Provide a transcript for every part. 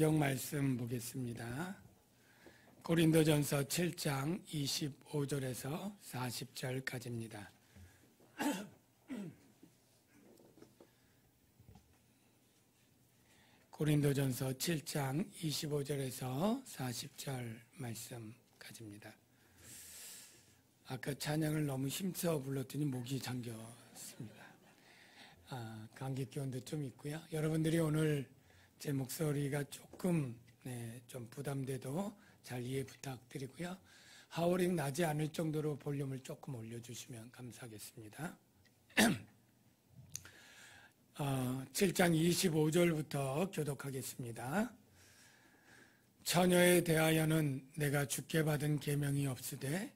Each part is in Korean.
영 말씀 보겠습니다. 고린도전서 7장 25절에서 40절까지입니다. 고린도전서 7장 25절에서 40절 말씀까지입니다. 아까 찬양을 너무 힘써 불렀더니 목이 잠겼습니다. 감기 기운도 좀 있고요. 여러분들이 오늘 제 목소리가 조금 좀 부담돼도 잘 이해 부탁드리고요. 하우링 나지 않을 정도로 볼륨을 조금 올려주시면 감사하겠습니다. 7장 25절부터 교독하겠습니다. 처녀에 대하여는 내가 주께 받은 계명이 없으되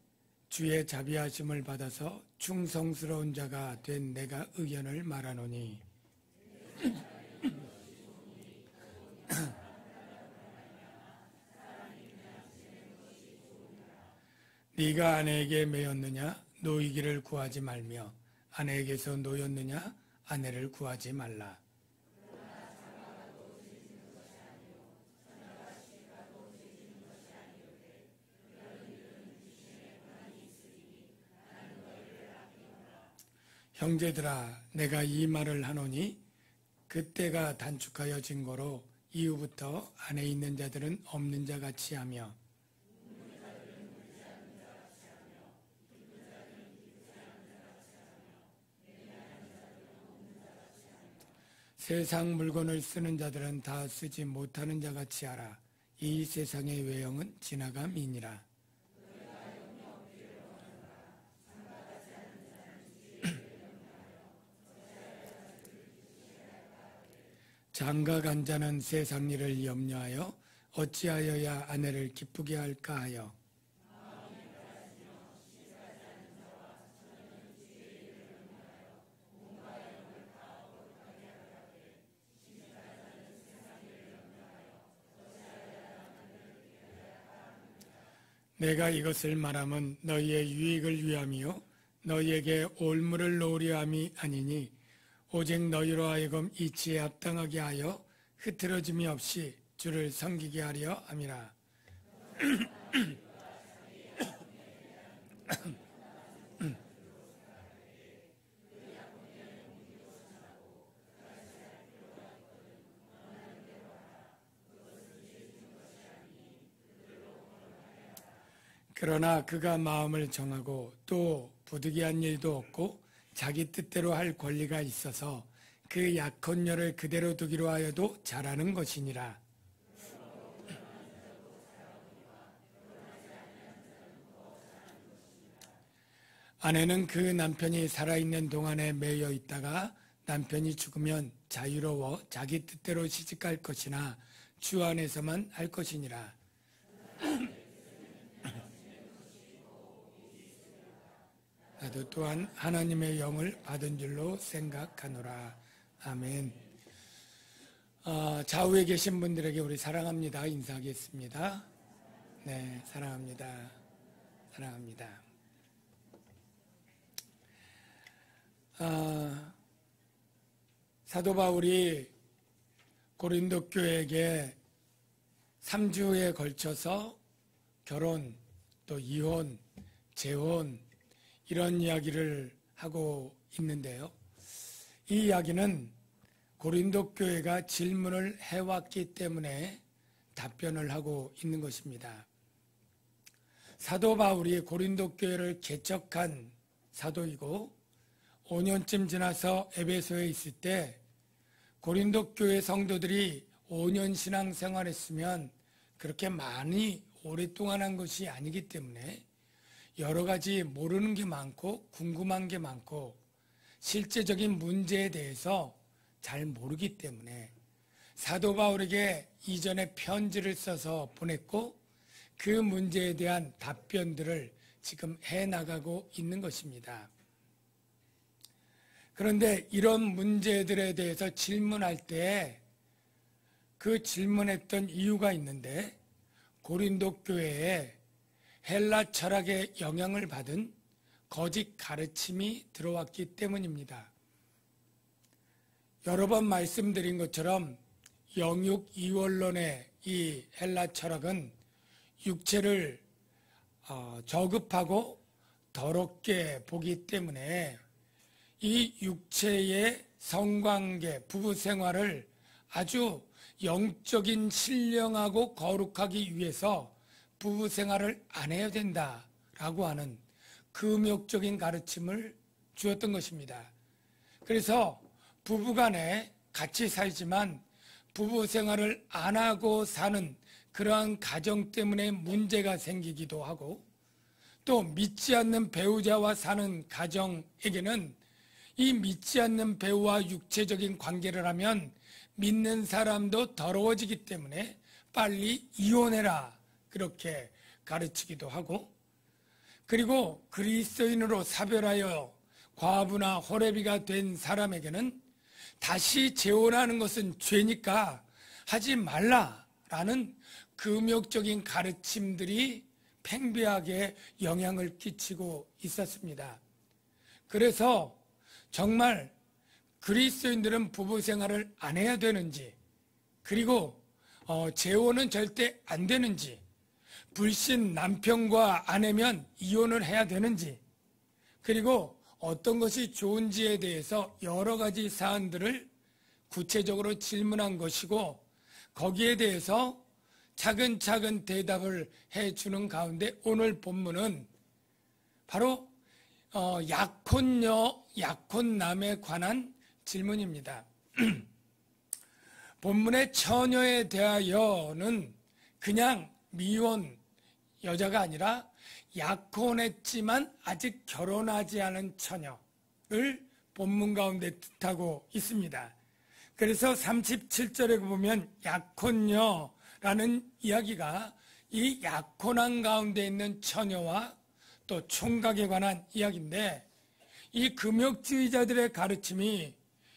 주의 자비하심을 받아서 충성스러운 자가 된 내가 의견을 말하노니 네가 아내에게 매였느냐 노이기를 구하지 말며 아내에게서 노였느냐 아내를 구하지 말라. 형제들아 내가 이 말을 하노니 그때가 단축하여 증거로 이후부터 안에 있는 자들은 없는 자 같이 하며 세상 물건을 쓰는 자들은 다 쓰지 못하는 자 같이 하라. 이 세상의 외형은 지나감이니라. 장가간 자는 세상 일을 염려하여 어찌하여야 아내를 기쁘게 할까 하여 내가 이것을 말하면 너희의 유익을 위함이요 너희에게 올무를 놓으려 함이 아니니 오직 너희로 하여금 이치에 합당하게 하여 흐트러짐이 없이 주를 섬기게 하려 함이라. 그러나 그가 마음을 정하고 또 부득이한 일도 없고 자기 뜻대로 할 권리가 있어서 그 약혼녀를 그대로 두기로 하여도 잘하는 것이니라. 아내는 그 남편이 살아있는 동안에 매여 있다가 남편이 죽으면 자유로워 자기 뜻대로 시집갈 것이나 주 안에서만 할 것이니라. 나도 또한 하나님의 영을 받은 줄로 생각하노라. 아멘. 좌우에 계신 분들에게 우리 사랑합니다 인사하겠습니다. 네, 사랑합니다. 사랑합니다. 사도 바울이 고린도 교회에게 3주에 걸쳐서 결혼, 또 이혼, 재혼 이런 이야기를 하고 있는데요. 이 이야기는 고린도 교회가 질문을 해왔기 때문에 답변을 하고 있는 것입니다. 사도 바울이 고린도 교회를 개척한 사도이고 5년쯤 지나서 에베소에 있을 때 고린도 교회 성도들이 5년 신앙생활했으면 그렇게 많이 오랫동안 한 것이 아니기 때문에 여러 가지 모르는 게 많고 궁금한 게 많고 실제적인 문제에 대해서 잘 모르기 때문에 사도 바울에게 이전에 편지를 써서 보냈고 그 문제에 대한 답변들을 지금 해나가고 있는 것입니다. 그런데 이런 문제들에 대해서 질문할 때 그 질문했던 이유가 있는데 고린도 교회에 헬라 철학의 영향을 받은 거짓 가르침이 들어왔기 때문입니다. 여러 번 말씀드린 것처럼 영육 이원론의 이 헬라 철학은 육체를 저급하고 더럽게 보기 때문에 이 육체의 성관계, 부부 생활을 아주 영적인 신령하고 거룩하기 위해서 부부 생활을 안 해야 된다라고 하는 금욕적인 가르침을 주었던 것입니다. 그래서 부부간에 같이 살지만 부부 생활을 안 하고 사는 그러한 가정 때문에 문제가 생기기도 하고, 또 믿지 않는 배우자와 사는 가정에게는 이 믿지 않는 배우와 육체적인 관계를 하면 믿는 사람도 더러워지기 때문에 빨리 이혼해라, 그렇게 가르치기도 하고, 그리고 그리스도인으로 사별하여 과부나 호레비가 된 사람에게는 다시 재혼하는 것은 죄니까 하지 말라라는 금욕적인 가르침들이 팽배하게 영향을 끼치고 있었습니다. 그래서 정말 그리스도인들은 부부 생활을 안 해야 되는지, 그리고 재혼은 절대 안 되는지, 불신 남편과 아내면 이혼을 해야 되는지, 그리고 어떤 것이 좋은지에 대해서 여러 가지 사안들을 구체적으로 질문한 것이고, 거기에 대해서 차근차근 대답을 해주는 가운데 오늘 본문은 바로 약혼녀, 약혼남에 관한 질문입니다. 본문의 처녀에 대하여는 그냥 미혼 여자가 아니라 약혼했지만 아직 결혼하지 않은 처녀를 본문 가운데 뜻하고 있습니다. 그래서 37절에 보면 약혼녀라는 이야기가 이 약혼한 가운데 있는 처녀와 또 총각에 관한 이야기인데, 이 금욕주의자들의 가르침이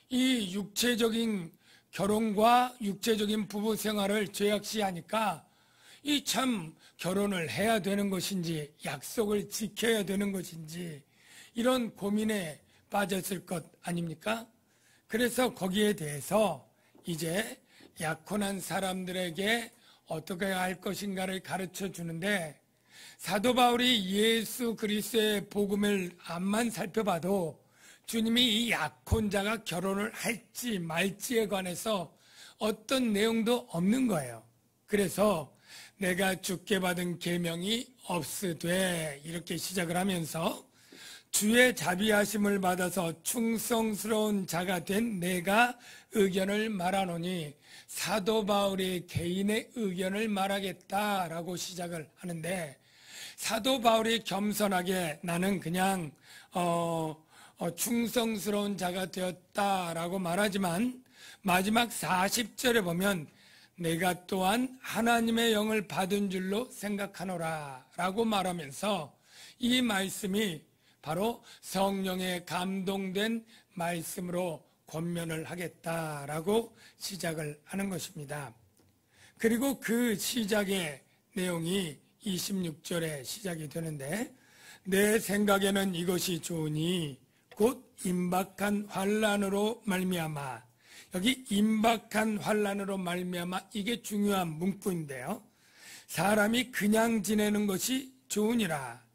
이 육체적인 결혼과 육체적인 부부 생활을 죄악시하니까 이 참 결혼을 해야 되는 것인지 약속을 지켜야 되는 것인지 이런 고민에 빠졌을 것 아닙니까? 그래서 거기에 대해서 이제 약혼한 사람들에게 어떻게 할 것인가를 가르쳐 주는데, 사도 바울이 예수 그리스도의 복음을 앞만 살펴봐도 주님이 이 약혼자가 결혼을 할지 말지에 관해서 어떤 내용도 없는 거예요. 그래서 내가 주께 받은 계명이 없으되 이렇게 시작을 하면서 주의 자비하심을 받아서 충성스러운 자가 된 내가 의견을 말하노니, 사도 바울이 개인의 의견을 말하겠다라고 시작을 하는데, 사도 바울이 겸손하게 나는 그냥 충성스러운 자가 되었다라고 말하지만 마지막 40절에 보면 내가 또한 하나님의 영을 받은 줄로 생각하노라 라고 말하면서 이 말씀이 바로 성령에 감동된 말씀으로 권면을 하겠다라고 시작을 하는 것입니다. 그리고 그 시작의 내용이 26절에 시작이 되는데, 내 생각에는 이것이 좋으니 곧 임박한 환난으로 말미암아, 여기 임박한 환난으로 말미암아, 이게 중요한 문구인데요. 사람이 그냥 지내는 것이 좋으니라.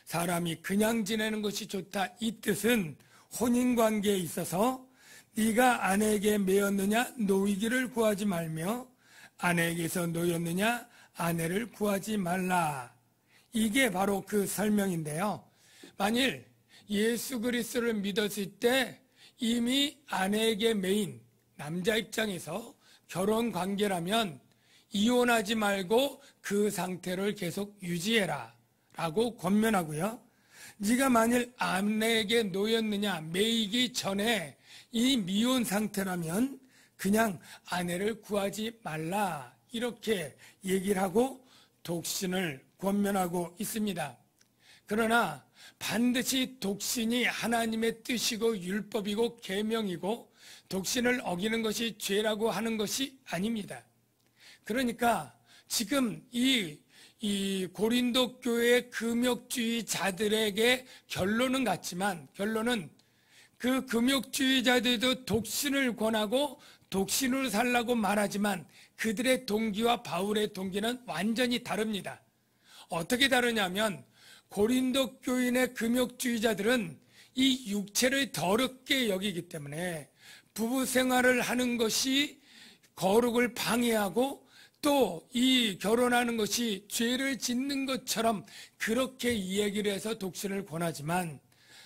사람이 그냥 지내는 것이 좋다, 이 뜻은 혼인관계에 있어서 네가 아내에게 매였느냐 놓이기를 구하지 말며 아내에게서 놓였느냐 아내를 구하지 말라. 이게 바로 그 설명인데요. 만일 예수 그리스도를 믿었을 때 이미 아내에게 매인 남자 입장에서 결혼 관계라면 이혼하지 말고 그 상태를 계속 유지해라 라고 권면하고요. 네가 만일 아내에게 놓였느냐 매이기 전에 이 미혼 상태라면 그냥 아내를 구하지 말라, 이렇게 얘기를 하고 독신을 권면하고 있습니다. 그러나 반드시 독신이 하나님의 뜻이고 율법이고 계명이고 독신을 어기는 것이 죄라고 하는 것이 아닙니다. 그러니까 지금 이 고린도 교회의 금욕주의자들에게 결론은 같지만, 결론은 그 금욕주의자들도 독신을 권하고 독신으로 살라고 말하지만 그들의 동기와 바울의 동기는 완전히 다릅니다. 어떻게 다르냐면 고린도 교인의 금욕주의자들은 이 육체를 더럽게 여기기 때문에 부부 생활을 하는 것이 거룩을 방해하고 또 이 결혼하는 것이 죄를 짓는 것처럼 그렇게 이야기를 해서 독신을 권하지만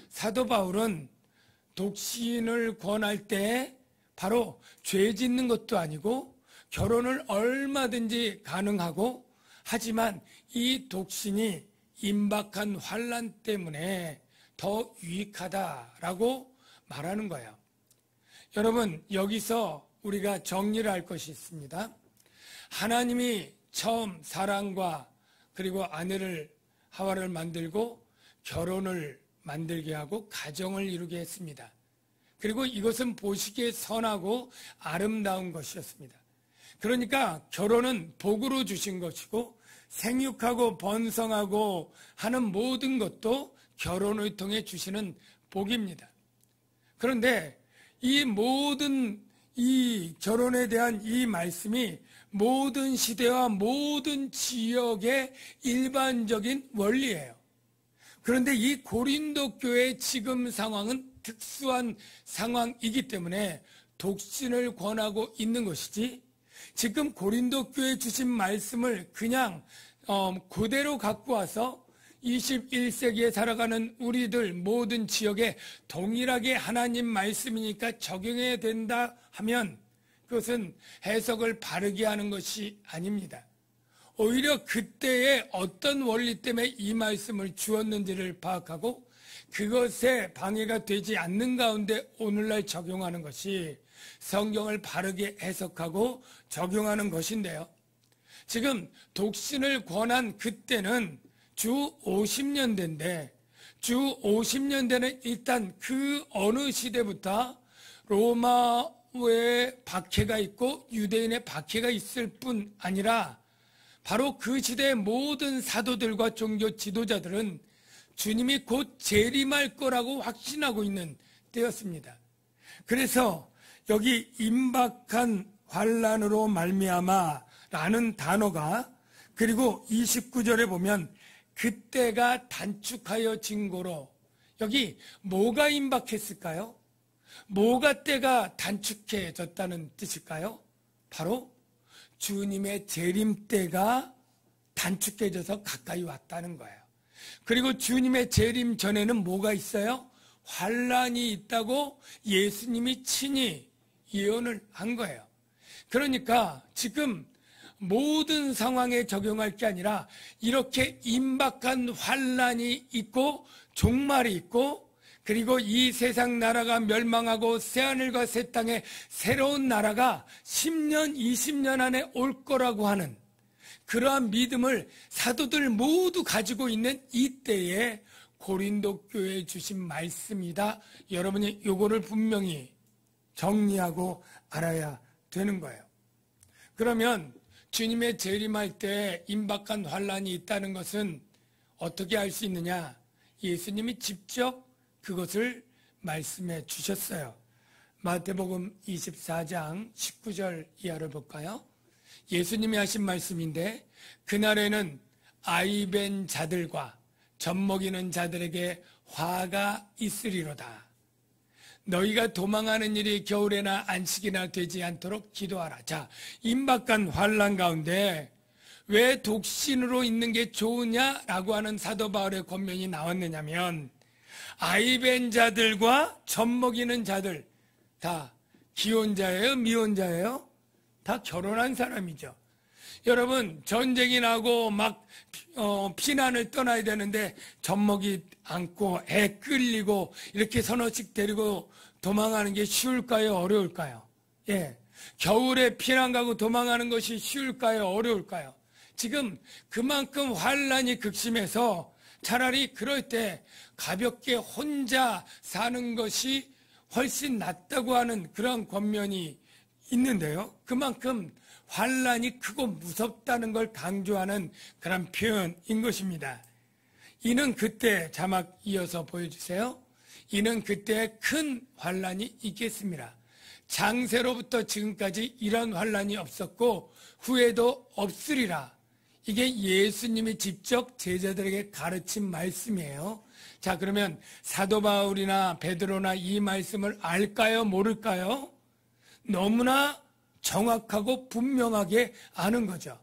사도 바울은 독신을 권할 때 바로 죄 짓는 것도 아니고 결혼을 얼마든지 가능하고 하지만 이 독신이 임박한 환난 때문에 더 유익하다라고 말하는 거예요. 여러분, 여기서 우리가 정리를 할 것이 있습니다. 하나님이 처음 사랑과 그리고 아내를 하와를 만들고 결혼을 만들게 하고 가정을 이루게 했습니다. 그리고 이것은 보시기에 선하고 아름다운 것이었습니다. 그러니까 결혼은 복으로 주신 것이고 생육하고 번성하고 하는 모든 것도 결혼을 통해 주시는 복입니다. 그런데 이 모든 이 결혼에 대한 이 말씀이 모든 시대와 모든 지역의 일반적인 원리예요. 그런데 이 고린도 교회의 지금 상황은 특수한 상황이기 때문에 독신을 권하고 있는 것이지 지금 고린도 교회에 주신 말씀을 그냥 그대로 갖고 와서 21세기에 살아가는 우리들 모든 지역에 동일하게 하나님 말씀이니까 적용해야 된다 하면 그것은 해석을 바르게 하는 것이 아닙니다. 오히려 그때의 어떤 원리 때문에 이 말씀을 주었는지를 파악하고 그것에 방해가 되지 않는 가운데 오늘날 적용하는 것이 성경을 바르게 해석하고 적용하는 것인데요. 지금 독신을 권한 그때는 주 50년대인데 주 50년대는 일단 그 어느 시대부터 로마의 박해가 있고 유대인의 박해가 있을 뿐 아니라 바로 그 시대의 모든 사도들과 종교 지도자들은 주님이 곧 재림할 거라고 확신하고 있는 때였습니다. 그래서 여기 임박한 환난으로 말미암아라는 단어가 그리고 29절에 보면 그때가 단축하여 진고로 여기 뭐가 임박했을까요? 뭐가 때가 단축해졌다는 뜻일까요? 바로 주님의 재림 때가 단축해져서 가까이 왔다는 거예요. 그리고 주님의 재림 전에는 뭐가 있어요? 환난이 있다고 예수님이 친히 예언을 한 거예요. 그러니까 지금 모든 상황에 적용할 게 아니라 이렇게 임박한 환난이 있고 종말이 있고 그리고 이 세상 나라가 멸망하고 새하늘과 새 땅에 새로운 나라가 10년, 20년 안에 올 거라고 하는 그러한 믿음을 사도들 모두 가지고 있는 이때에 고린도 교회에 주신 말씀이다. 여러분이 요거를 분명히 정리하고 알아야 되는 거예요. 그러면 주님의 재림할 때 임박한 환난이 있다는 것은 어떻게 알 수 있느냐? 예수님이 직접 그것을 말씀해 주셨어요. 마태복음 24장 19절 이하를 볼까요? 예수님이 하신 말씀인데 그날에는 아이벤 자들과 젖먹이는 자들에게 화가 있으리로다. 너희가 도망하는 일이 겨울에나 안식이나 되지 않도록 기도하라. 자, 임박한 환난 가운데 왜 독신으로 있는 게 좋으냐라고 하는 사도 바울의 권면이 나왔느냐면 아이벤 자들과 젖먹이는 자들 다 기혼자예요? 미혼자예요? 다 결혼한 사람이죠. 여러분 전쟁이 나고 막 피난을 떠나야 되는데 젖먹이 안고 애 끌리고 이렇게 서너씩 데리고 도망하는 게 쉬울까요? 어려울까요? 예, 겨울에 피난 가고 도망하는 것이 쉬울까요? 어려울까요? 지금 그만큼 환난이 극심해서 차라리 그럴 때 가볍게 혼자 사는 것이 훨씬 낫다고 하는 그런 권면이 있는데요. 그만큼 환난이 크고 무섭다는 걸 강조하는 그런 표현인 것입니다. 이는 그때 자막 이어서 보여주세요. 이는 그때 큰 환란이 있겠습니다. 창세로부터 지금까지 이런 환란이 없었고 후에도 없으리라. 이게 예수님이 직접 제자들에게 가르친 말씀이에요. 자, 그러면 사도 바울이나 베드로나 이 말씀을 알까요? 모를까요? 너무나 정확하고 분명하게 아는 거죠.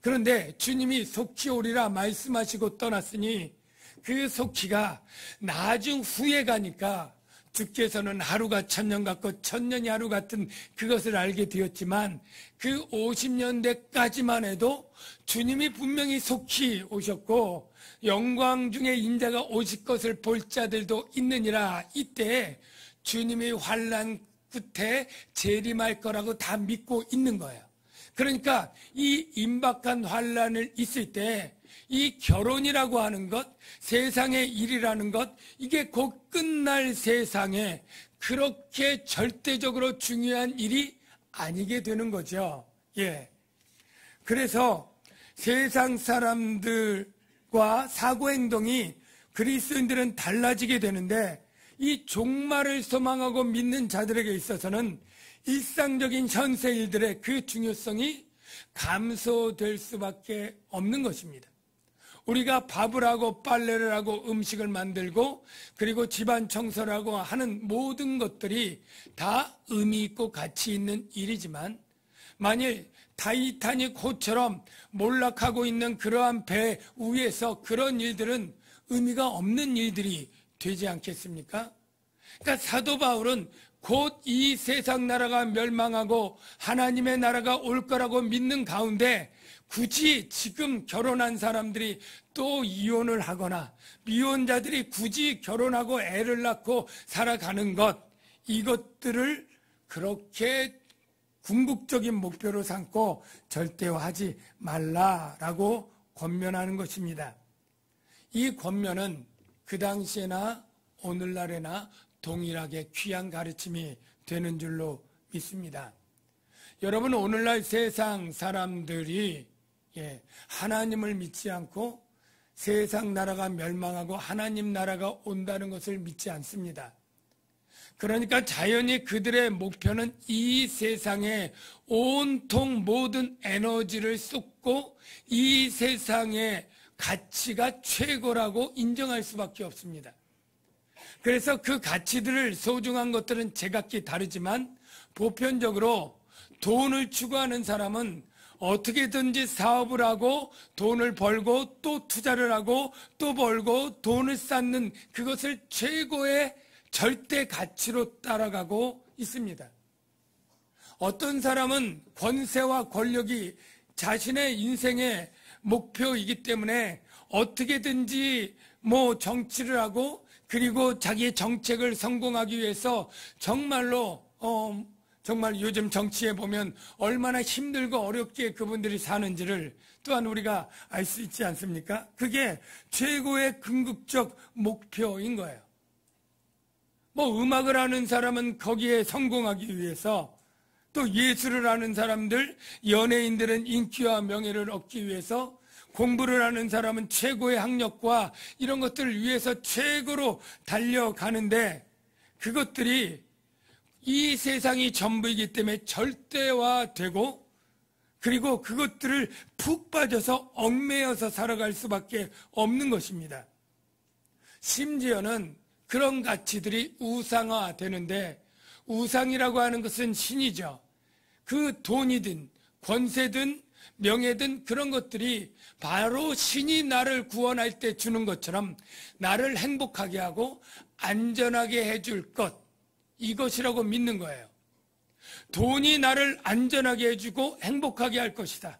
그런데 주님이 속히 오리라 말씀하시고 떠났으니 그 속히가 나중 후에 가니까 주께서는 하루가 천년 같고 천년이 하루 같은 그것을 알게 되었지만 그 50년대까지만 해도 주님이 분명히 속히 오셨고 영광 중에 인자가 오실 것을 볼 자들도 있느니라. 이때 주님이 환난 끝에 재림할 거라고 다 믿고 있는 거예요. 그러니까 이 임박한 환난을 있을 때 이 결혼이라고 하는 것, 세상의 일이라는 것, 이게 곧 끝날 세상에 그렇게 절대적으로 중요한 일이 아니게 되는 거죠. 예. 그래서 세상 사람들과 사고행동이 그리스도인들은 달라지게 되는데 이 종말을 소망하고 믿는 자들에게 있어서는 일상적인 현세 일들의 그 중요성이 감소될 수밖에 없는 것입니다. 우리가 밥을 하고 빨래를 하고 음식을 만들고 그리고 집안 청소를 하고 하는 모든 것들이 다 의미 있고 가치 있는 일이지만 만일 타이타닉 호처럼 몰락하고 있는 그러한 배 위에서 그런 일들은 의미가 없는 일들이 되지 않겠습니까? 그러니까 사도 바울은 곧 이 세상 나라가 멸망하고 하나님의 나라가 올 거라고 믿는 가운데 굳이 지금 결혼한 사람들이 또 이혼을 하거나 미혼자들이 굳이 결혼하고 애를 낳고 살아가는 것, 이것들을 그렇게 궁극적인 목표로 삼고 절대화하지 말라라고 권면하는 것입니다. 이 권면은 그 당시에나 오늘날에나 동일하게 귀한 가르침이 되는 줄로 믿습니다. 여러분, 오늘날 세상 사람들이 하나님을 믿지 않고 세상 나라가 멸망하고 하나님 나라가 온다는 것을 믿지 않습니다. 그러니까 자연히 그들의 목표는 이 세상에 온통 모든 에너지를 쏟고 이 세상의 가치가 최고라고 인정할 수밖에 없습니다. 그래서 그 가치들을, 소중한 것들은 제각기 다르지만 보편적으로 돈을 추구하는 사람은 어떻게든지 사업을 하고 돈을 벌고 또 투자를 하고 또 벌고 돈을 쌓는 그것을 최고의 절대 가치로 따라가고 있습니다. 어떤 사람은 권세와 권력이 자신의 인생의 목표이기 때문에 어떻게든지 정치를 하고 그리고 자기의 정책을 성공하기 위해서 정말로 정말 요즘 정치에 보면 얼마나 힘들고 어렵게 그분들이 사는지를 또한 우리가 알 수 있지 않습니까? 그게 최고의 궁극적 목표인 거예요. 음악을 하는 사람은 거기에 성공하기 위해서, 또 예술을 하는 사람들, 연예인들은 인기와 명예를 얻기 위해서, 공부를 하는 사람은 최고의 학력과 이런 것들을 위해서 최고로 달려가는데 그것들이 이 세상이 전부이기 때문에 절대화되고 그리고 그것들을 푹 빠져서 얽매여서 살아갈 수밖에 없는 것입니다. 심지어는 그런 가치들이 우상화되는데, 우상이라고 하는 것은 신이죠. 그 돈이든 권세든 명예든 그런 것들이 바로 신이 나를 구원할 때 주는 것처럼 나를 행복하게 하고 안전하게 해줄 것, 이것이라고 믿는 거예요. 돈이 나를 안전하게 해주고 행복하게 할 것이다.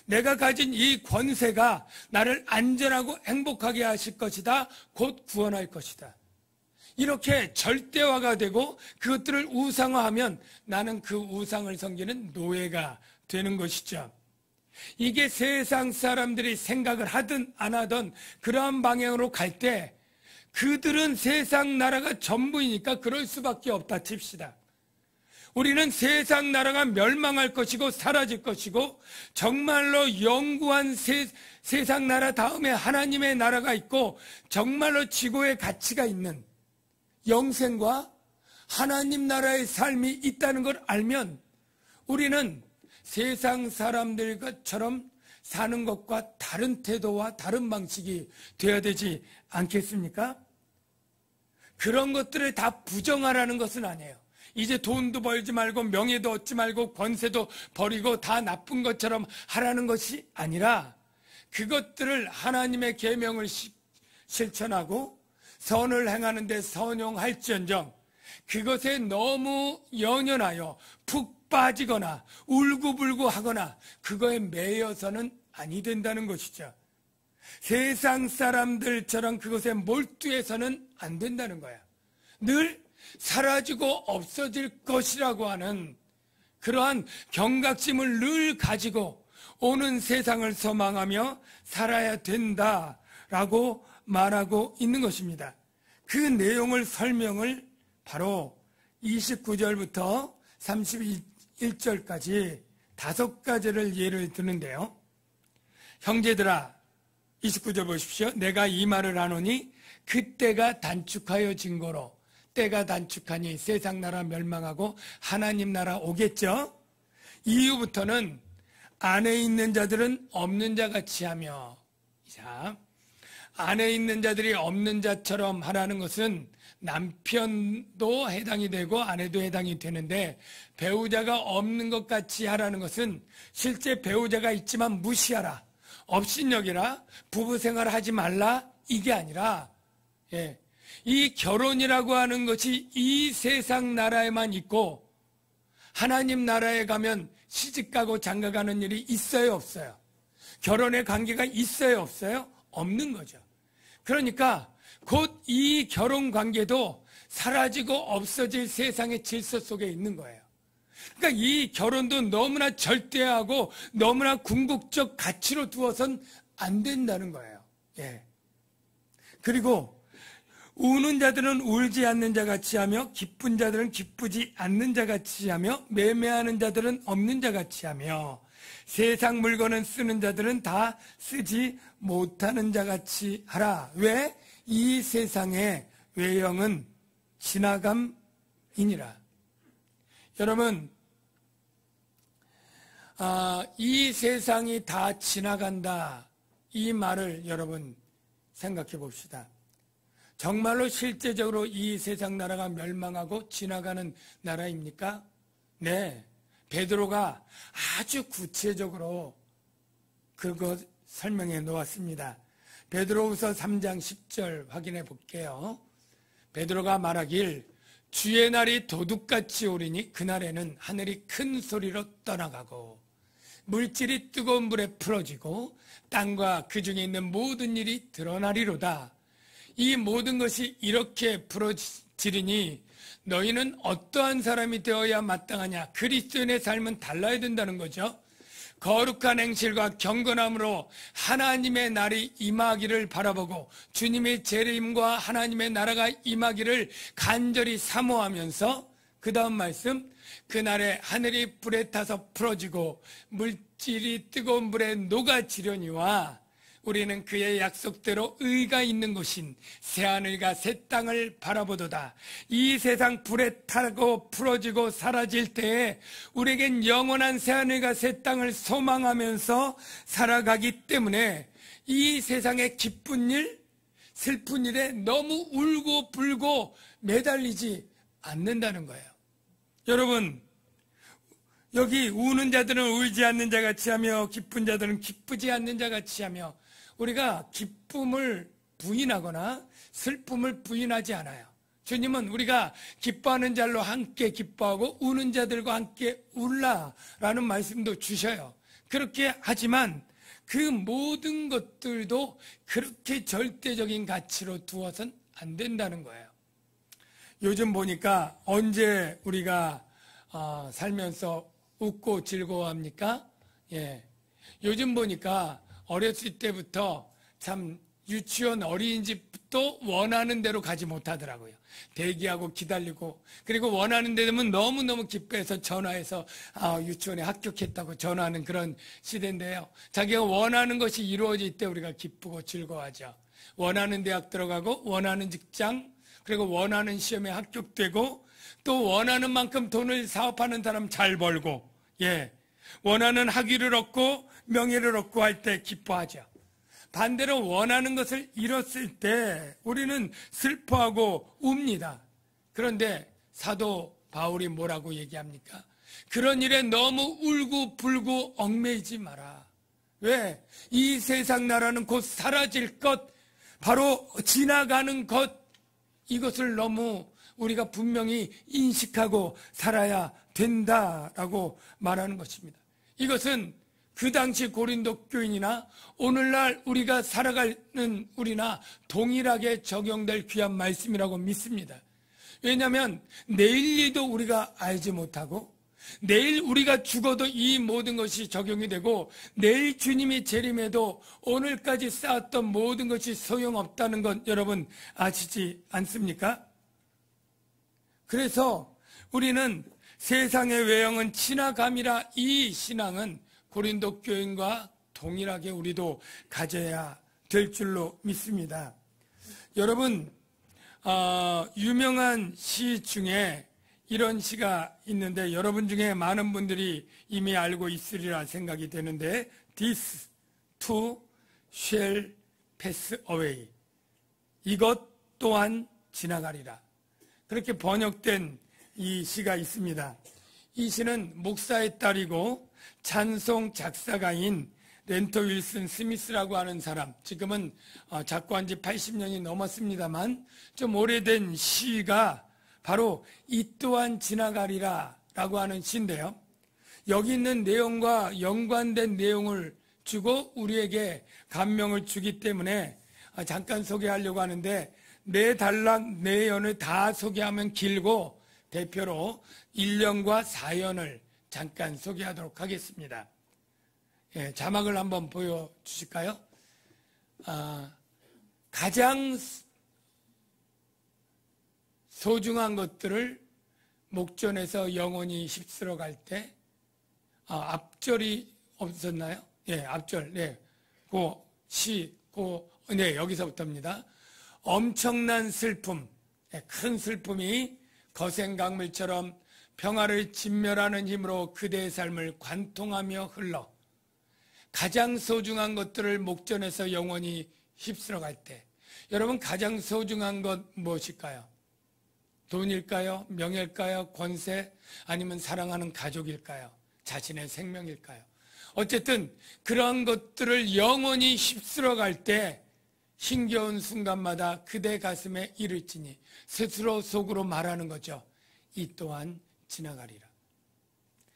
내가 가진 이 권세가 나를 안전하고 행복하게 하실 것이다. 곧 구원할 것이다. 이렇게 절대화가 되고 그것들을 우상화하면 나는 그 우상을 섬기는 노예가 되는 것이죠. 이게 세상 사람들이 생각을 하든 안 하든 그러한 방향으로 갈 때 그들은 세상 나라가 전부이니까 그럴 수밖에 없다 칩시다. 우리는 세상 나라가 멸망할 것이고 사라질 것이고 정말로 영구한 세상 나라 다음에 하나님의 나라가 있고 정말로 지고의 가치가 있는 영생과 하나님 나라의 삶이 있다는 걸 알면 우리는 세상 사람들처럼 사는 것과 다른 태도와 다른 방식이 되어야 되지 않겠습니까? 그런 것들을 다 부정하라는 것은 아니에요. 이제 돈도 벌지 말고 명예도 얻지 말고 권세도 버리고 다 나쁜 것처럼 하라는 것이 아니라 그것들을 하나님의 계명을 실천하고 선을 행하는 데 선용할지언정 그것에 너무 연연하여 푹 빠지거나 울고불고 하거나 그거에 매여서는 아니 된다는 것이죠. 세상 사람들처럼 그것에 몰두해서는 안 된다는 거야. 늘 사라지고 없어질 것이라고 하는 그러한 경각심을 늘 가지고 오는 세상을 소망하며 살아야 된다라고 말하고 있는 것입니다. 그 내용을 설명을 바로 29절부터 31절까지 5가지를 예를 드는데요. 형제들아, 29절 보십시오. 내가 이 말을 하노니 그때가 단축하여 진거로 때가 단축하니 세상 나라 멸망하고 하나님 나라 오겠죠. 이후부터는 안에 있는 자들은 없는 자 같이 하며, 자, 안에 있는 자들이 없는 자처럼 하라는 것은 남편도 해당이 되고 아내도 해당이 되는데, 배우자가 없는 것 같이 하라는 것은 실제 배우자가 있지만 무시하라, 업신여기라, 부부생활 하지 말라, 이게 아니라 이 결혼이라고 하는 것이 이 세상 나라에만 있고 하나님 나라에 가면 시집가고 장가가는 일이 있어요, 없어요? 결혼의 관계가 있어요, 없어요? 없는 거죠. 그러니까 곧 이 결혼 관계도 사라지고 없어질 세상의 질서 속에 있는 거예요. 그러니까 이 결혼도 너무나 절대하고 너무나 궁극적 가치로 두어선 안 된다는 거예요. 그리고 우는 자들은 울지 않는 자 같이 하며 기쁜 자들은 기쁘지 않는 자 같이 하며 매매하는 자들은 없는 자 같이 하며 세상 물건을 쓰는 자들은 다 쓰지 못하는 자 같이 하라. 왜? 이 세상의 외형은 지나감이니라. 여러분, 이 세상이 다 지나간다, 이 말을 여러분 생각해 봅시다. 정말로 실제적으로 이 세상 나라가 멸망하고 지나가는 나라입니까? 네, 베드로가 아주 구체적으로 그것 설명해 놓았습니다. 베드로후서 3장 10절 확인해 볼게요. 베드로가 말하길 주의 날이 도둑같이 오리니 그날에는 하늘이 큰 소리로 떠나가고 물질이 뜨거운 불에 풀어지고 땅과 그 중에 있는 모든 일이 드러나리로다. 이 모든 것이 이렇게 부러지리니 너희는 어떠한 사람이 되어야 마땅하냐? 그리스도인의 삶은 달라야 된다는 거죠. 거룩한 행실과 경건함으로 하나님의 날이 임하기를 바라보고 주님의 재림과 하나님의 나라가 임하기를 간절히 사모하면서 그 다음 말씀, 그날에 하늘이 불에 타서 풀어지고 물질이 뜨거운 불에 녹아지려니와 우리는 그의 약속대로 의가 있는 곳인 새하늘과 새 땅을 바라보도다. 이 세상 불에 타고 풀어지고 사라질 때에 우리에겐 영원한 새하늘과 새 땅을 소망하면서 살아가기 때문에 이 세상의 기쁜 일, 슬픈 일에 너무 울고 불고 매달리지 않는다는 거예요. 여러분, 여기 우는 자들은 울지 않는 자 같이 하며 기쁜 자들은 기쁘지 않는 자 같이 하며, 우리가 기쁨을 부인하거나 슬픔을 부인하지 않아요. 주님은 우리가 기뻐하는 자로 함께 기뻐하고 우는 자들과 함께 울라라는 말씀도 주셔요. 그렇게 하지만 그 모든 것들도 그렇게 절대적인 가치로 두어선 안 된다는 거예요. 요즘 보니까 언제 우리가 살면서 웃고 즐거워합니까? 요즘 보니까 어렸을 때부터 참 유치원 어린이집도 원하는 대로 가지 못하더라고요. 대기하고 기다리고, 그리고 원하는 데 되면 너무너무 기뻐해서 전화해서 유치원에 합격했다고 전화하는 그런 시대인데요. 자기가 원하는 것이 이루어질 때 우리가 기쁘고 즐거워하죠. 원하는 대학 들어가고 원하는 직장 그리고 원하는 시험에 합격되고 또 원하는 만큼 돈을 사업하는 사람 잘 벌고, 원하는 학위를 얻고 명예를 얻고 할 때 기뻐하죠. 반대로 원하는 것을 잃었을 때 우리는 슬퍼하고 웁니다. 그런데 사도 바울이 뭐라고 얘기합니까? 그런 일에 너무 울고 불고 얽매이지 마라. 왜? 이 세상 나라는 곧 사라질 것, 바로 지나가는 것, 이것을 너무 우리가 분명히 인식하고 살아야 된다라고 말하는 것입니다. 이것은 그 당시 고린도 교인이나 오늘날 우리가 살아가는 우리나 동일하게 적용될 귀한 말씀이라고 믿습니다. 왜냐하면 내일 일도 우리가 알지 못하고 내일 우리가 죽어도 이 모든 것이 적용이 되고 내일 주님이 재림해도 오늘까지 쌓았던 모든 것이 소용없다는 것 여러분 아시지 않습니까? 그래서 우리는 세상의 외형은 지나감이라 이 신앙은 고린도 교인과 동일하게 우리도 가져야 될 줄로 믿습니다. 여러분, 유명한 시 중에 이런 시가 있는데 여러분 중에 많은 분들이 이미 알고 있으리라 생각이 되는데 This too shall pass away. 이것 또한 지나가리라. 그렇게 번역된 이 시가 있습니다. 이 시는 목사의 딸이고 찬송 작사가인 렌터 윌슨 스미스라고 하는 사람, 지금은 작곡한 지 80년이 넘었습니다만 좀 오래된 시가 바로 이 또한 지나가리라 라고 하는 시인데요. 여기 있는 내용과 연관된 내용을 주고 우리에게 감명을 주기 때문에 잠깐 소개하려고 하는데 네 단락 네 연을 다 소개하면 길고 대표로 1년과 4연을 잠깐 소개하도록 하겠습니다. 자막을 한번 보여주실까요? 가장 소중한 것들을 목전에서 영원히 휩쓸어 갈 때, 앞절이 없었나요? 앞절, 여기서부터입니다. 엄청난 슬픔, 큰 슬픔이 거센 강물처럼 평화를 진멸하는 힘으로 그대의 삶을 관통하며 흘러 가장 소중한 것들을 목전에서 영원히 휩쓸어 갈 때, 여러분 가장 소중한 것 무엇일까요? 돈일까요? 명예일까요? 권세? 아니면 사랑하는 가족일까요? 자신의 생명일까요? 어쨌든 그러한 것들을 영원히 휩쓸어 갈 때 힘겨운 순간마다 그대 가슴에 이를지니 스스로 속으로 말하는 거죠. 이 또한 지나가리라.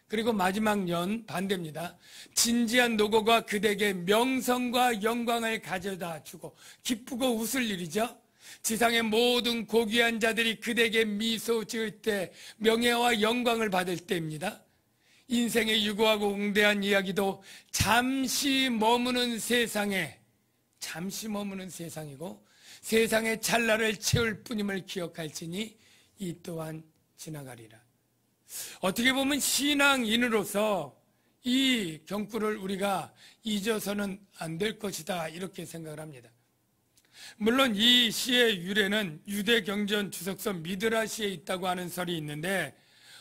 그리고 마지막 연 반대입니다. 진지한 노고가 그대에게 명성과 영광을 가져다 주고 기쁘고 웃을 일이죠. 지상의 모든 고귀한 자들이 그대에게 미소 지을 때 명예와 영광을 받을 때입니다. 인생의 유고하고 웅대한 이야기도 잠시 머무는 세상이고 세상의 찰나를 채울 뿐임을 기억할지니 이 또한 지나가리라. 어떻게 보면 신앙인으로서 이 경구를 우리가 잊어서는 안 될 것이다 이렇게 생각을 합니다. 물론 이 시의 유래는 유대 경전 주석서 미드라시에 있다고 하는 설이 있는데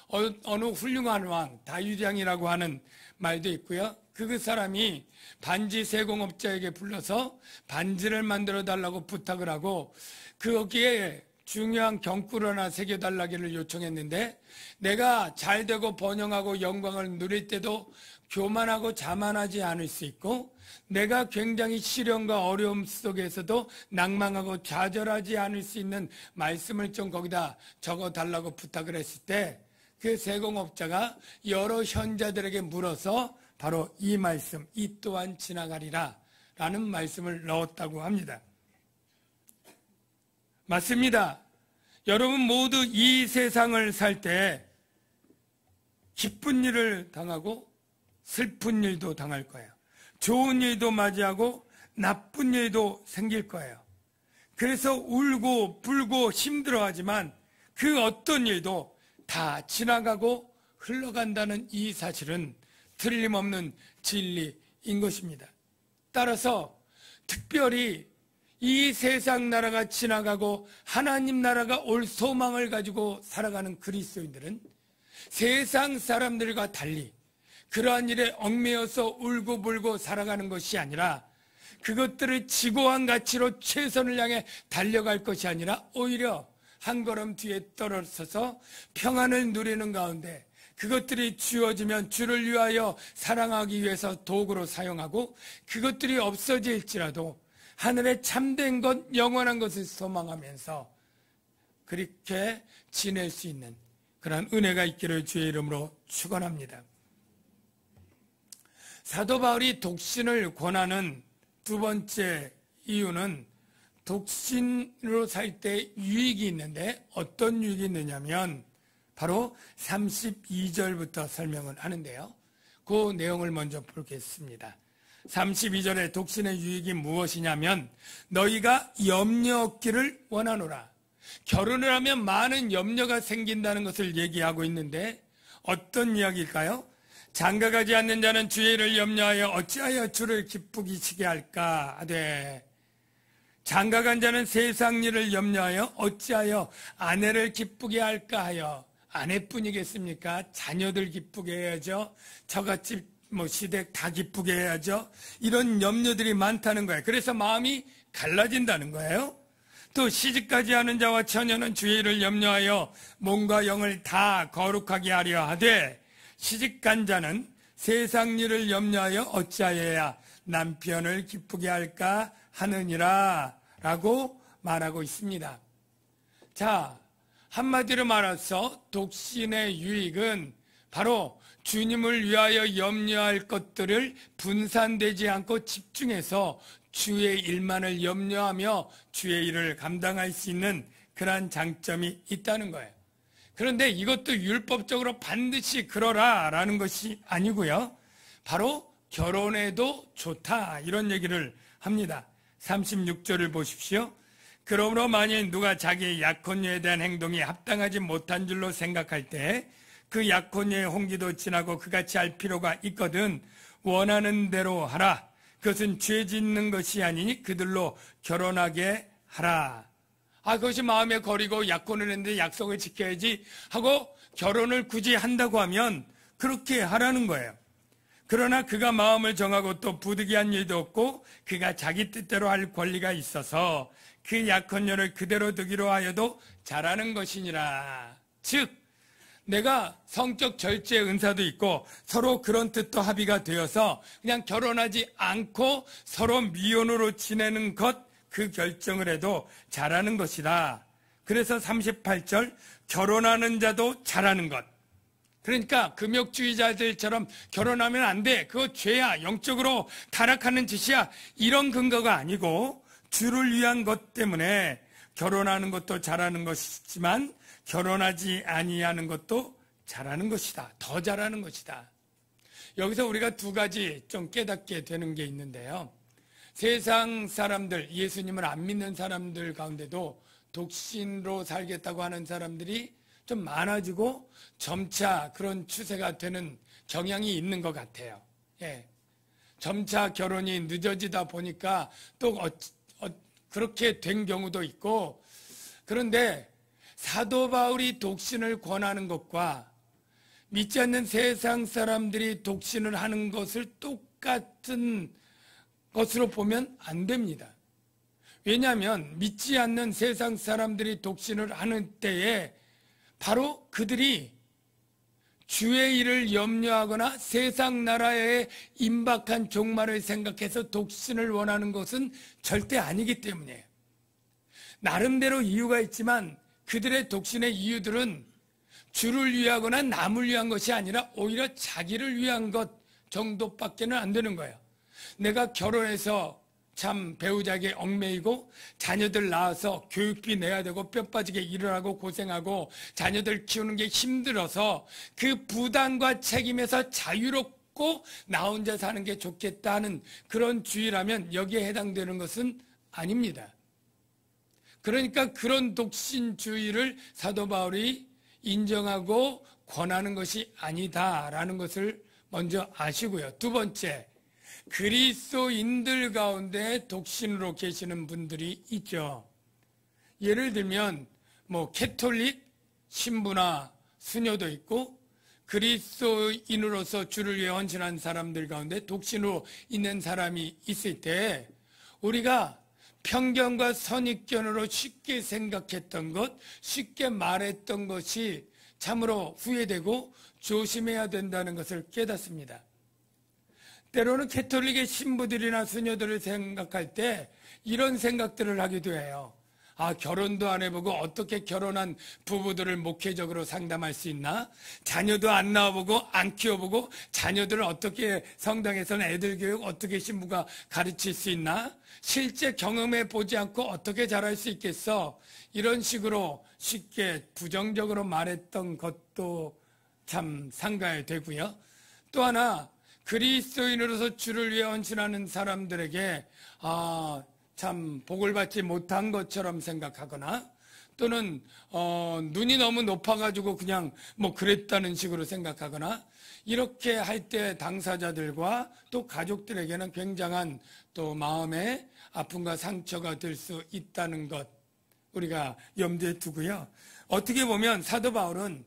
어느 훌륭한 왕 다윗왕이라고 하는 말도 있고요. 그 사람이 반지 세공업자에게 불러서 반지를 만들어 달라고 부탁을 하고 거기에 중요한 경구를 하나 새겨달라기를 요청했는데 내가 잘되고 번영하고 영광을 누릴 때도 교만하고 자만하지 않을 수 있고 내가 굉장히 시련과 어려움 속에서도 낭망하고 좌절하지 않을 수 있는 말씀을 좀 거기다 적어달라고 부탁을 했을 때 그 세공업자가 여러 현자들에게 물어서 바로 이 말씀, 이 또한 지나가리라 라는 말씀을 넣었다고 합니다. 맞습니다. 여러분 모두 이 세상을 살 때 기쁜 일을 당하고 슬픈 일도 당할 거예요. 좋은 일도 맞이하고 나쁜 일도 생길 거예요. 그래서 울고 불고 힘들어하지만 그 어떤 일도 다 지나가고 흘러간다는 이 사실은 틀림없는 진리인 것입니다. 따라서 특별히 이 세상 나라가 지나가고 하나님 나라가 올 소망을 가지고 살아가는 그리스도인들은 세상 사람들과 달리 그러한 일에 얽매여서 울고불고 살아가는 것이 아니라, 그것들을 지고한 가치로 최선을 향해 달려갈 것이 아니라 오히려 한 걸음 뒤에 떨어져서 평안을 누리는 가운데 그것들이 주어지면 주를 위하여 사랑하기 위해서 도구로 사용하고, 그것들이 없어질지라도 하늘에 참된 것, 영원한 것을 소망하면서 그렇게 지낼 수 있는 그런 은혜가 있기를 주의 이름으로 축원합니다. 사도 바울이 독신을 권하는 두 번째 이유는 독신으로 살 때 유익이 있는데, 어떤 유익이 있느냐면 바로 32절부터 설명을 하는데요. 그 내용을 먼저 보겠습니다. 32절에 독신의 유익이 무엇이냐면, 너희가 염려 없기를 원하노라. 결혼을 하면 많은 염려가 생긴다는 것을 얘기하고 있는데, 어떤 이야기일까요? 장가가지 않는 자는 주의 일을 염려하여 어찌하여 주를 기쁘시게 할까 하되, 장가간 자는 세상 일을 염려하여 어찌하여 아내를 기쁘게 할까 하여. 아내뿐이겠습니까? 자녀들 기쁘게 해야죠. 저같이 시댁 다 기쁘게 해야죠. 이런 염려들이 많다는 거예요. 그래서 마음이 갈라진다는 거예요. 또 시집가지 않은 자와 처녀는 주의 일을 염려하여 몸과 영을 다 거룩하게 하려 하되, 시집간 자는 세상 일을 염려하여 어찌하여야 남편을 기쁘게 할까 하느니라 라고 말하고 있습니다. 자, 한마디로 말해서 독신의 유익은 바로 주님을 위하여 염려할 것들을 분산되지 않고 집중해서 주의 일만을 염려하며 주의 일을 감당할 수 있는 그러한 장점이 있다는 거예요. 그런데 이것도 율법적으로 반드시 그러라 라는 것이 아니고요. 바로 결혼해도 좋다, 이런 얘기를 합니다. 36절을 보십시오. 그러므로 만일 누가 자기의 약혼녀에 대한 행동이 합당하지 못한 줄로 생각할 때 그 약혼녀의 홍기도 지나고 그같이 할 필요가 있거든 원하는 대로 하라. 그것은 죄 짓는 것이 아니니 그들로 결혼하게 하라. 그것이 마음에 거리고 약혼을 했는데 약속을 지켜야지 하고 결혼을 굳이 한다고 하면 그렇게 하라는 거예요. 그러나 그가 마음을 정하고 또 부득이한 일도 없고 그가 자기 뜻대로 할 권리가 있어서 그 약혼녀를 그대로 두기로 하여도 잘하는 것이니라. 즉, 내가 성적 절제 은사도 있고 서로 그런 뜻도 합의가 되어서 그냥 결혼하지 않고 서로 미혼으로 지내는 것, 그 결정을 해도 잘하는 것이다. 그래서 38절, 결혼하는 자도 잘하는 것. 그러니까 금욕주의자들처럼 결혼하면 안 돼, 그거 죄야, 영적으로 타락하는 짓이야, 이런 근거가 아니고 주를 위한 것 때문에 결혼하는 것도 잘하는 것이지만 결혼하지 아니하는 것도 잘하는 것이다. 더 잘하는 것이다. 여기서 우리가 두 가지 좀 깨닫게 되는 게 있는데요. 세상 사람들, 예수님을 안 믿는 사람들 가운데도 독신으로 살겠다고 하는 사람들이 좀 많아지고 점차 그런 추세가 되는 경향이 있는 것 같아요. 예. 점차 결혼이 늦어지다 보니까 또 그렇게 된 경우도 있고, 그런데 사도 바울이 독신을 권하는 것과 믿지 않는 세상 사람들이 독신을 하는 것을 똑같은 것으로 보면 안 됩니다. 왜냐하면 믿지 않는 세상 사람들이 독신을 하는 때에 바로 그들이 주의 일을 염려하거나 세상 나라의 임박한 종말을 생각해서 독신을 원하는 것은 절대 아니기 때문이에요. 나름대로 이유가 있지만 그들의 독신의 이유들은 주를 위하거나 남을 위한 것이 아니라 오히려 자기를 위한 것 정도밖에는 안 되는 거예요. 내가 결혼해서 참 배우자에게 얽매이고 자녀들 낳아서 교육비 내야 되고 뼈 빠지게 일을 하고 고생하고 자녀들 키우는 게 힘들어서 그 부담과 책임에서 자유롭고 나 혼자 사는 게 좋겠다는 그런 주의라면 여기에 해당되는 것은 아닙니다. 그러니까 그런 독신주의를 사도 바울이 인정하고 권하는 것이 아니다라는 것을 먼저 아시고요. 두 번째, 그리스도인들 가운데 독신으로 계시는 분들이 있죠. 예를 들면 뭐 캐톨릭 신부나 수녀도 있고, 그리스도인으로서 주를 위해 헌신한 사람들 가운데 독신으로 있는 사람이 있을 때, 우리가 편견과 선입견으로 쉽게 생각했던 것, 쉽게 말했던 것이 참으로 후회되고 조심해야 된다는 것을 깨닫습니다. 때로는 캐톨릭의 신부들이나 수녀들을 생각할 때 이런 생각들을 하기도 해요. 아, 결혼도 안 해보고 어떻게 결혼한 부부들을 목회적으로 상담할 수 있나? 자녀도 안 낳아보고 안 키워보고 자녀들을 어떻게 성당에서는 애들 교육 어떻게 신부가 가르칠 수 있나? 실제 경험해 보지 않고 어떻게 잘할 수 있겠어? 이런 식으로 쉽게 부정적으로 말했던 것도 참 상가되고요. 또 하나, 그리스도인으로서 주를 위해 헌신하는 사람들에게 참 복을 받지 못한 것처럼 생각하거나, 또는 눈이 너무 높아가지고 그냥 뭐 그랬다는 식으로 생각하거나, 이렇게 할 때 당사자들과 또 가족들에게는 굉장한 또 마음의 아픔과 상처가 될 수 있다는 것 우리가 염두에 두고요. 어떻게 보면 사도 바울은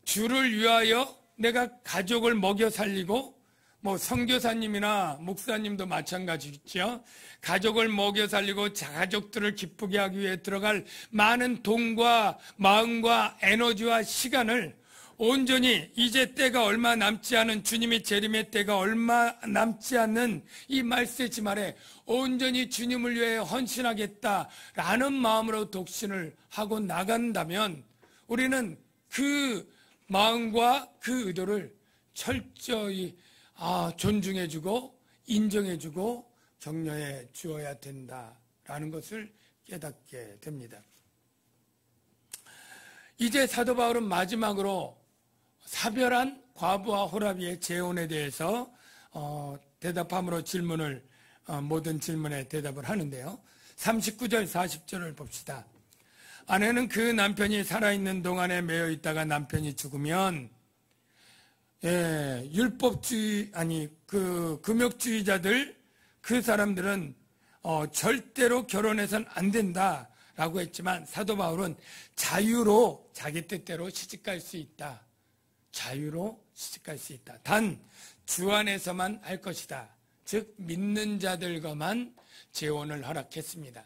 주를 위하여 내가 가족을 먹여 살리고, 뭐 선교사님이나 목사님도 마찬가지겠죠. 가족을 먹여 살리고 가족들을 기쁘게 하기 위해 들어갈 많은 돈과 마음과 에너지와 시간을 온전히 이제 때가 얼마 남지 않은, 주님의 재림의 때가 얼마 남지 않는 이 말세지 말에 온전히 주님을 위해 헌신하겠다라는 마음으로 독신을 하고 나간다면, 우리는 그 마음과 그 의도를 철저히 존중해주고 인정해주고 격려해 주어야 된다라는 것을 깨닫게 됩니다. 이제 사도 바울은 마지막으로 사별한 과부와 호라비의 재혼에 대해서 대답함으로 모든 질문에 대답을 하는데요. 39절 40절을 봅시다. 아내는 그 남편이 살아있는 동안에 매여 있다가 남편이 죽으면 금욕주의자들, 그 사람들은 절대로 결혼해서는 안 된다라고 했지만, 사도 바울은 자유로 자기 뜻대로 시집갈 수 있다. 자유로 시집갈 수 있다. 단 주 안에서만 할 것이다. 즉 믿는 자들과만 재혼을 허락했습니다.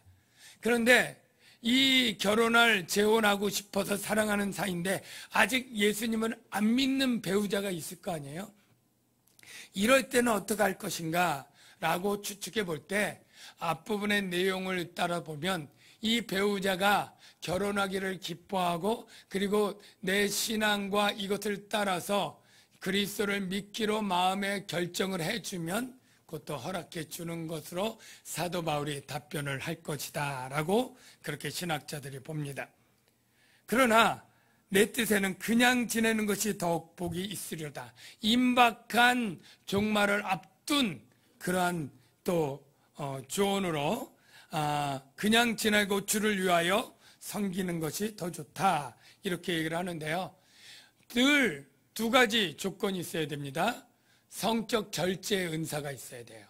그런데 이 결혼할, 재혼하고 싶어서 사랑하는 사이인데 아직 예수님을 안 믿는 배우자가 있을 거 아니에요? 이럴 때는 어떻게 할 것인가 라고 추측해 볼 때, 앞부분의 내용을 따라 보면 이 배우자가 결혼하기를 기뻐하고, 그리고 내 신앙과 이것을 따라서 그리스도를 믿기로 마음에 결정을 해주면 그것도 허락해 주는 것으로 사도 바울이 답변을 할 것이다 라고 그렇게 신학자들이 봅니다. 그러나 내 뜻에는 그냥 지내는 것이 더욱 복이 있으려다. 임박한 종말을 앞둔 그러한 또 조언으로 그냥 지내고 주를 위하여 섬기는 것이 더 좋다, 이렇게 얘기를 하는데요. 늘 두 가지 조건이 있어야 됩니다. 성적 절제의 은사가 있어야 돼요.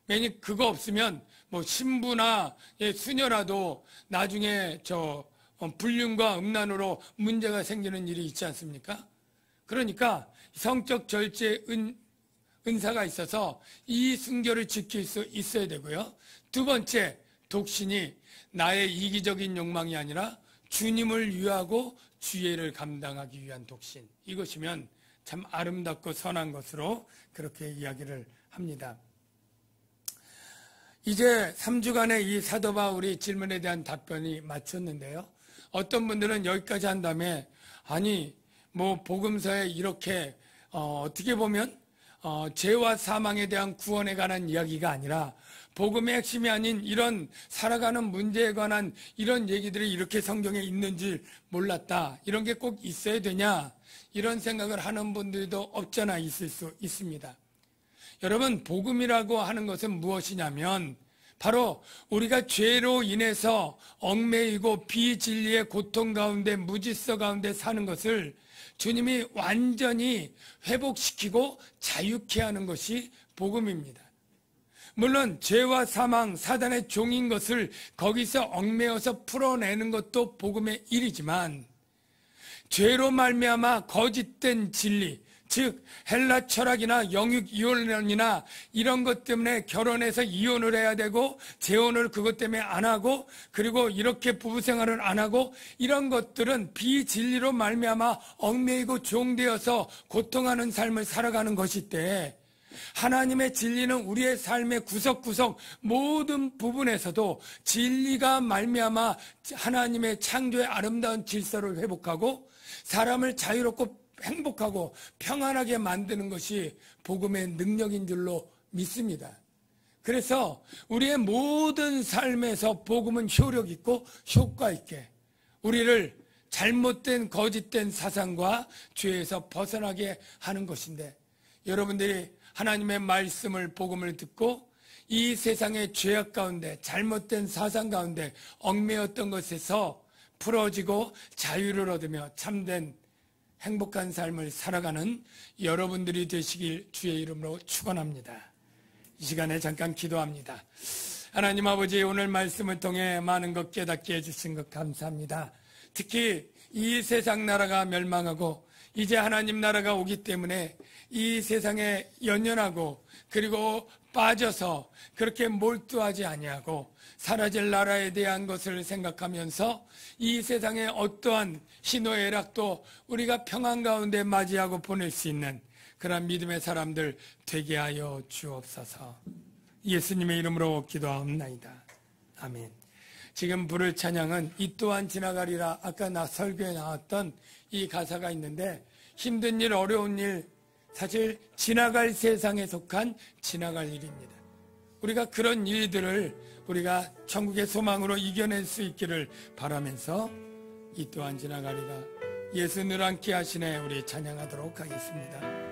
왜냐면 그거 없으면 뭐 신부나 수녀라도 나중에 불륜과 음란으로 문제가 생기는 일이 있지 않습니까? 그러니까 성적 절제의 은사가 있어서 이 순결을 지킬 수 있어야 되고요. 두 번째, 독신이 나의 이기적인 욕망이 아니라 주님을 위하고 주의를 감당하기 위한 독신, 이것이면 참 아름답고 선한 것으로 그렇게 이야기를 합니다. 이제 3주간의 이 사도 바울이 질문에 대한 답변이 마쳤는데요. 어떤 분들은 여기까지 한 다음에, 아니 뭐 복음서에 이렇게 어떻게 보면 죄와 사망에 대한 구원에 관한 이야기가 아니라 복음의 핵심이 아닌 이런 살아가는 문제에 관한 이런 얘기들이 이렇게 성경에 있는 줄 몰랐다, 이런 게 꼭 있어야 되냐, 이런 생각을 하는 분들도 없잖아 있을 수 있습니다. 여러분, 복음이라고 하는 것은 무엇이냐면 바로 우리가 죄로 인해서 얽매이고 비진리의 고통 가운데, 무질서 가운데 사는 것을 주님이 완전히 회복시키고 자유케 하는 것이 복음입니다. 물론 죄와 사망, 사단의 종인 것을 거기서 얽매여서 풀어내는 것도 복음의 일이지만, 죄로 말미암아 거짓된 진리, 즉 헬라 철학이나 영육 이혼론이나 이런 것 때문에 결혼해서 이혼을 해야 되고 재혼을 그것 때문에 안 하고 그리고 이렇게 부부 생활을 안 하고 이런 것들은 비진리로 말미암아 얽매이고 종되어서 고통하는 삶을 살아가는 것이때, 하나님의 진리는 우리의 삶의 구석구석 모든 부분에서도 진리가 말미암아 하나님의 창조의 아름다운 질서를 회복하고 사람을 자유롭고 행복하고 평안하게 만드는 것이 복음의 능력인 줄로 믿습니다. 그래서 우리의 모든 삶에서 복음은 효력 있고 효과 있게 우리를 잘못된 거짓된 사상과 죄에서 벗어나게 하는 것인데, 여러분들이 하나님의 말씀을 복음을 듣고 이 세상의 죄악 가운데 잘못된 사상 가운데 얽매였던 것에서 풀어지고 자유를 얻으며 참된 행복한 삶을 살아가는 여러분들이 되시길 주의 이름으로 축원합니다. 이 시간에 잠깐 기도합니다. 하나님 아버지, 오늘 말씀을 통해 많은 것 깨닫게 해주신 것 감사합니다. 특히 이 세상 나라가 멸망하고 이제 하나님 나라가 오기 때문에 이 세상에 연연하고 그리고 빠져서 그렇게 몰두하지 아니하고 사라질 나라에 대한 것을 생각하면서 이 세상의 어떠한 희노애락도 우리가 평안 가운데 맞이하고 보낼 수 있는 그런 믿음의 사람들 되게 하여 주옵소서. 예수님의 이름으로 기도하옵나이다. 아멘. 지금 부를 찬양은 이 또한 지나가리라. 아까 설교에 나왔던 이 가사가 있는데, 힘든 일, 어려운 일, 사실 지나갈 세상에 속한 지나갈 일입니다. 우리가 그런 일들을 우리가 천국의 소망으로 이겨낼 수 있기를 바라면서 이 또한 지나가리라. 예수 늘 함께 하시네 우리 찬양하도록 하겠습니다.